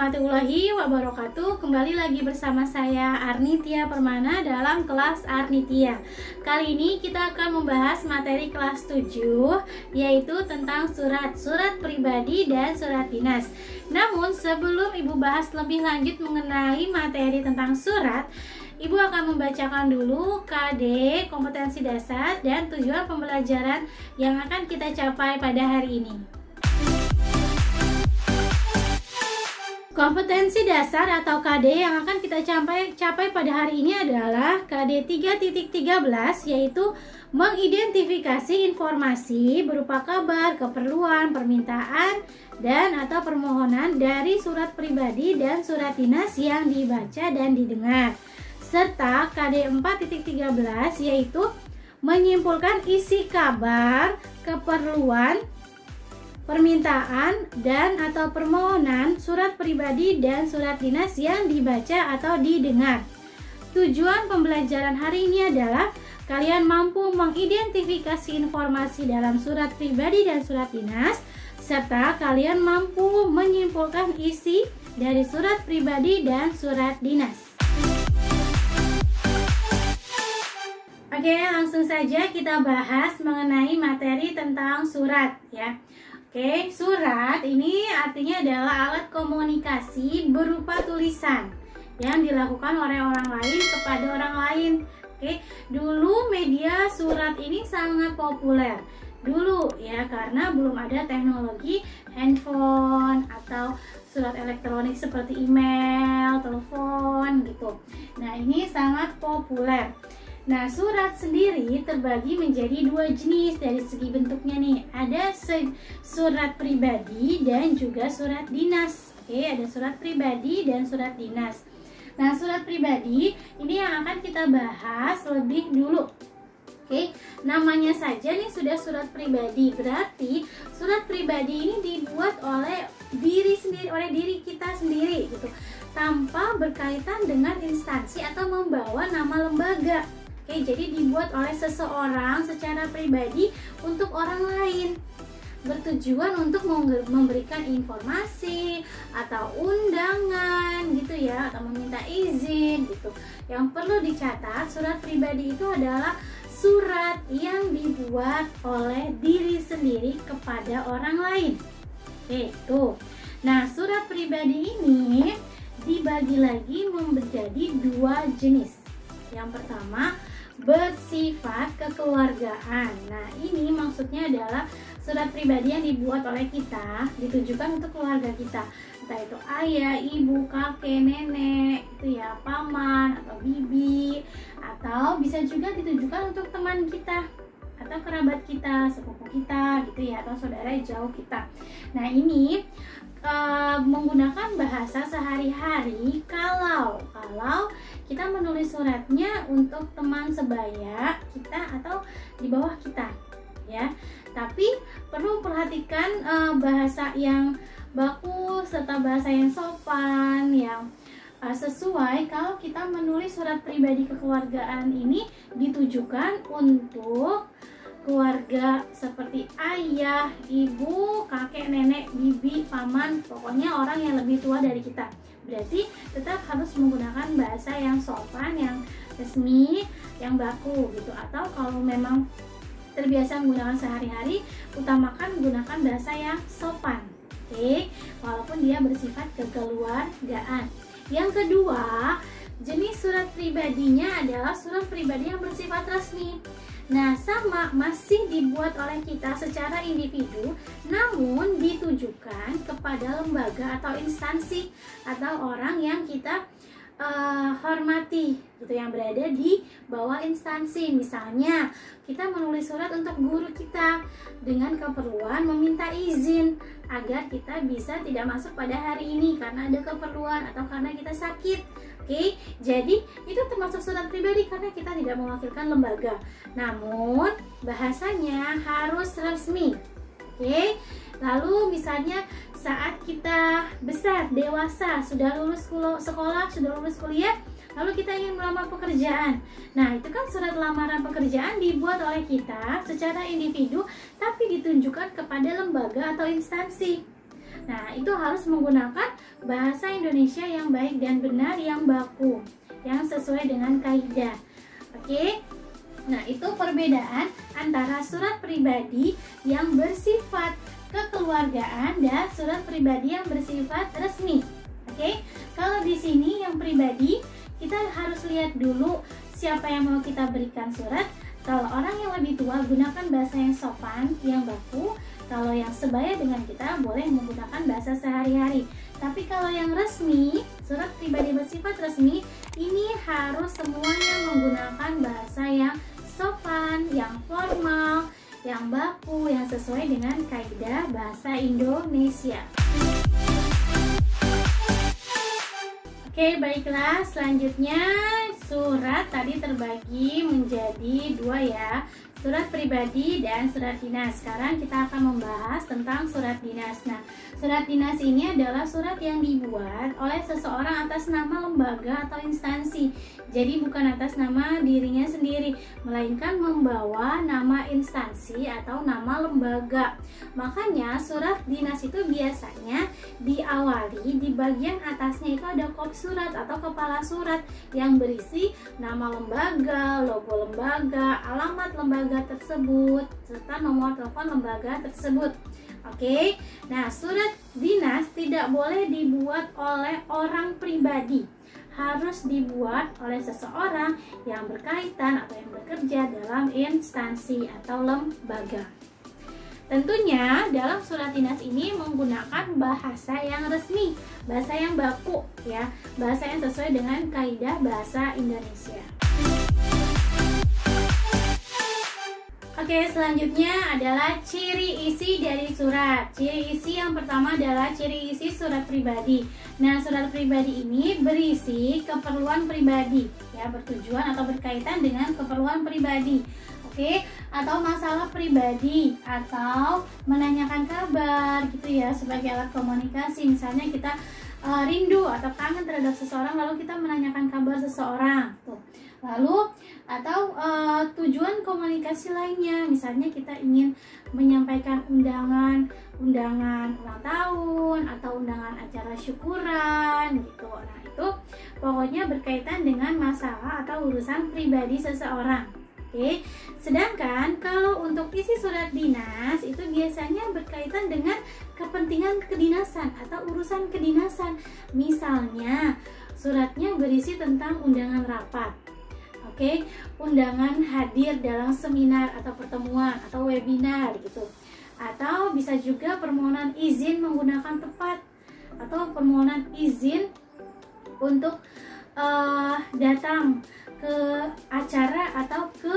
warahmatullahi wabarakatuh. Kembali lagi bersama saya Arnitia Permana dalam kelas Arnitia. Kali ini kita akan membahas materi kelas 7, yaitu tentang surat pribadi dan surat dinas. Namun sebelum Ibu bahas lebih lanjut mengenai materi tentang surat, Ibu akan membacakan dulu KD, kompetensi dasar, dan tujuan pembelajaran yang akan kita capai pada hari ini. Kompetensi dasar atau KD yang akan kita capai pada hari ini adalah KD 3.13, yaitu mengidentifikasi informasi berupa kabar, keperluan, permintaan, dan atau permohonan dari surat pribadi dan surat dinas yang dibaca dan didengar. Serta KD 4.13, yaitu menyimpulkan isi kabar, keperluan, permintaan, dan atau permohonan surat pribadi dan surat dinas yang dibaca atau didengar. Tujuan pembelajaran hari ini adalah kalian mampu mengidentifikasi informasi dalam surat pribadi dan surat dinas, serta kalian mampu menyimpulkan isi dari surat pribadi dan surat dinas. Oke, langsung saja kita bahas mengenai materi tentang surat ya. Oke, surat ini artinya adalah alat komunikasi berupa tulisan yang dilakukan oleh orang lain kepada orang lain. Oke, dulu media surat ini sangat populer. Dulu ya, karena belum ada teknologi handphone atau surat elektronik seperti email, telepon gitu. Nah, ini sangat populer. Nah, surat sendiri terbagi menjadi dua jenis dari segi bentuknya nih. Ada surat pribadi dan juga surat dinas. Oke, ada surat pribadi dan surat dinas. Nah, surat pribadi ini yang akan kita bahas lebih dulu. Oke, namanya saja nih sudah surat pribadi. Berarti surat pribadi ini dibuat oleh diri sendiri, oleh diri kita sendiri gitu, tanpa berkaitan dengan instansi atau membawa nama lembaga. Oke, jadi dibuat oleh seseorang secara pribadi untuk orang lain, bertujuan untuk memberikan informasi atau undangan gitu ya, atau meminta izin gitu. Yang perlu dicatat, surat pribadi itu adalah surat yang dibuat oleh diri sendiri kepada orang lain. Oke, tuh. Nah, surat pribadi ini dibagi lagi menjadi dua jenis. Yang pertama, bersifat kekeluargaan. Nah, ini maksudnya adalah surat pribadi yang dibuat oleh kita, ditujukan untuk keluarga kita, entah itu ayah, ibu, kakek, nenek, itu ya, paman atau bibi, atau bisa juga ditujukan untuk teman kita atau kerabat kita, sepupu kita gitu ya, atau saudara jauh kita. Nah, ini menggunakan bahasa sehari-hari kalau kita menulis suratnya untuk teman sebaya kita atau di bawah kita ya. Tapi perlu perhatikan bahasa yang baku serta bahasa yang sopan, yang sesuai kalau kita menulis surat pribadi kekeluargaan ini ditujukan untuk keluarga seperti ayah, ibu, kakek, nenek, bibi, paman, pokoknya orang yang lebih tua dari kita. Berarti tetap harus menggunakan bahasa yang sopan, yang resmi, yang baku gitu. Atau kalau memang terbiasa menggunakan sehari-hari, utamakan menggunakan bahasa yang sopan. Oke, walaupun dia bersifat kekeluargaan. Yang kedua, jenis surat pribadinya adalah surat pribadi yang bersifat resmi. Nah, sama, masih dibuat oleh kita secara individu, namun ditujukan kepada lembaga atau instansi atau orang yang kita hormati gitu, yang berada di bawah instansi. Misalnya kita menulis surat untuk guru kita dengan keperluan meminta izin agar kita bisa tidak masuk pada hari ini karena ada keperluan atau karena kita sakit. Oke, jadi itu termasuk surat pribadi karena kita tidak mewakilkan lembaga, namun bahasanya harus resmi. Oke, lalu misalnya saat kita besar, dewasa, sudah lulus sekolah, sudah lulus kuliah, lalu kita ingin melamar pekerjaan. Nah, itu kan surat lamaran pekerjaan dibuat oleh kita secara individu, tapi ditunjukkan kepada lembaga atau instansi. Nah, itu harus menggunakan bahasa Indonesia yang baik dan benar, yang baku, yang sesuai dengan kaidah. Oke. Nah, itu perbedaan antara surat pribadi yang bersifat kekeluargaan dan surat pribadi yang bersifat resmi. Oke. Kalau di sini yang pribadi, kita harus lihat dulu siapa yang mau kita berikan surat. Kalau orang yang lebih tua, gunakan bahasa yang sopan, yang baku. Kalau yang sebaya dengan kita, boleh menggunakan bahasa sehari-hari. Tapi kalau yang resmi, surat pribadi bersifat resmi, ini harus semuanya menggunakan bahasa yang sopan, yang formal, yang baku, yang sesuai dengan kaidah bahasa Indonesia. Oke, baiklah, selanjutnya surat tadi terbagi menjadi dua ya, surat pribadi dan surat dinas. Sekarang kita akan membahas tentang surat dinas. Nah, surat dinas ini adalah surat yang dibuat oleh seseorang atas nama lembaga atau instansi. Jadi bukan atas nama dirinya sendiri, melainkan membawa nama instansi atau nama lembaga. Makanya surat dinas itu biasanya diawali di bagian atasnya itu ada kop surat atau kepala surat yang berisi nama lembaga, logo lembaga, alamat lembaga tersebut, serta nomor telepon lembaga tersebut. Oke. Nah, surat dinas tidak boleh dibuat oleh orang pribadi. Harus dibuat oleh seseorang yang berkaitan atau yang bekerja dalam instansi atau lembaga. Tentunya dalam surat dinas ini menggunakan bahasa yang resmi, bahasa yang baku ya, bahasa yang sesuai dengan kaidah bahasa Indonesia. Oke, selanjutnya adalah ciri isi dari surat. Ciri isi yang pertama adalah ciri isi surat pribadi. Nah, surat pribadi ini berisi keperluan pribadi ya, bertujuan atau berkaitan dengan keperluan pribadi. Oke, atau masalah pribadi, atau menanyakan kabar gitu ya, sebagai alat komunikasi. Misalnya kita rindu atau kangen terhadap seseorang, lalu kita menanyakan kabar seseorang tuh. Lalu atau tujuan komunikasi lainnya, misalnya kita ingin menyampaikan undangan ulang tahun atau undangan acara syukuran gitu. Nah, itu pokoknya berkaitan dengan masalah atau urusan pribadi seseorang. Oke. Sedangkan kalau untuk isi surat dinas itu biasanya berkaitan dengan kepentingan kedinasan atau urusan kedinasan. Misalnya suratnya berisi tentang undangan rapat. Oke, undangan hadir dalam seminar atau pertemuan atau webinar gitu. Atau bisa juga permohonan izin menggunakan tempat atau permohonan izin untuk datang ke acara atau ke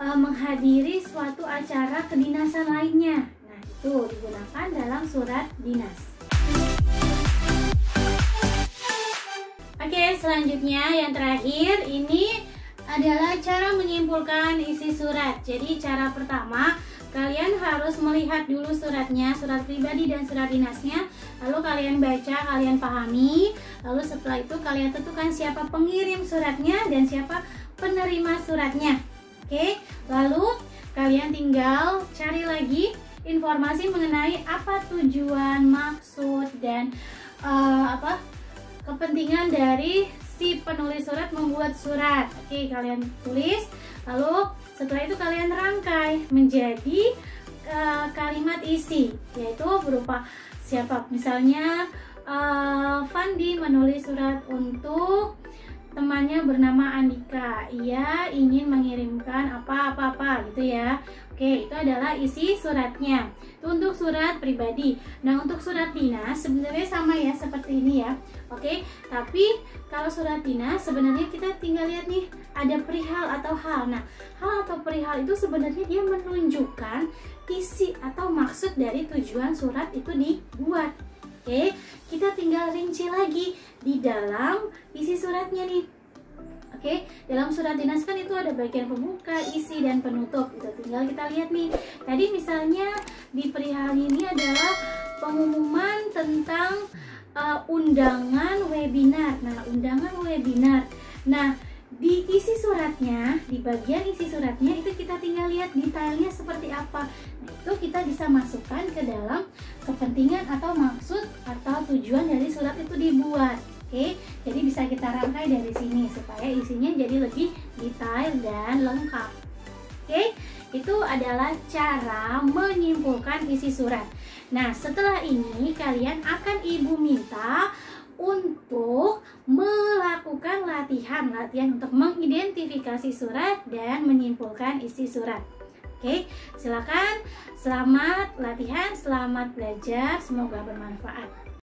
menghadiri suatu acara kedinasan lainnya. Nah, itu digunakan dalam surat dinas. Oke, selanjutnya yang terakhir ini adalah cara menyimpulkan isi surat. Jadi cara pertama, kalian harus melihat dulu suratnya, surat pribadi dan surat dinasnya. Lalu kalian baca, kalian pahami. Lalu setelah itu kalian tentukan siapa pengirim suratnya dan siapa penerima suratnya. Oke, lalu kalian tinggal cari lagi informasi mengenai apa tujuan, maksud, dan kepentingan dari si penulis surat membuat surat. Oke, kalian tulis, lalu setelah itu kalian rangkai menjadi kalimat isi, yaitu berupa siapa, misalnya Fandi menulis surat untuk temannya bernama Andika, ia ingin mengirimkan apa-apa gitu ya. Oke, itu adalah isi suratnya. Itu untuk surat pribadi. Nah, untuk surat dinas sebenarnya sama ya seperti ini ya. Oke, tapi kalau surat dinas sebenarnya kita tinggal lihat nih, ada perihal atau hal. Nah, hal atau perihal itu sebenarnya dia menunjukkan isi atau maksud dari tujuan surat itu dibuat. Oke, kita tinggal rinci lagi di dalam isi suratnya nih. Oke, dalam surat dinas kan itu ada bagian pembuka, isi, dan penutup. Itu tinggal kita lihat nih. Tadi misalnya di perihal ini adalah pengumuman tentang undangan webinar. Nah, undangan webinar. Nah, di isi suratnya, di bagian isi suratnya itu kita tinggal lihat detailnya seperti apa. Nah, itu kita bisa masukkan ke dalam kepentingan atau maksud atau tujuan dari surat itu dibuat. Oke, jadi bisa kita rangkai dari sini supaya isinya jadi lebih detail dan lengkap. Oke, itu adalah cara menyimpulkan isi surat. Nah, setelah ini kalian akan Ibu minta untuk melakukan latihan untuk mengidentifikasi surat dan menyimpulkan isi surat. Oke, silakan. Selamat latihan, selamat belajar, semoga bermanfaat.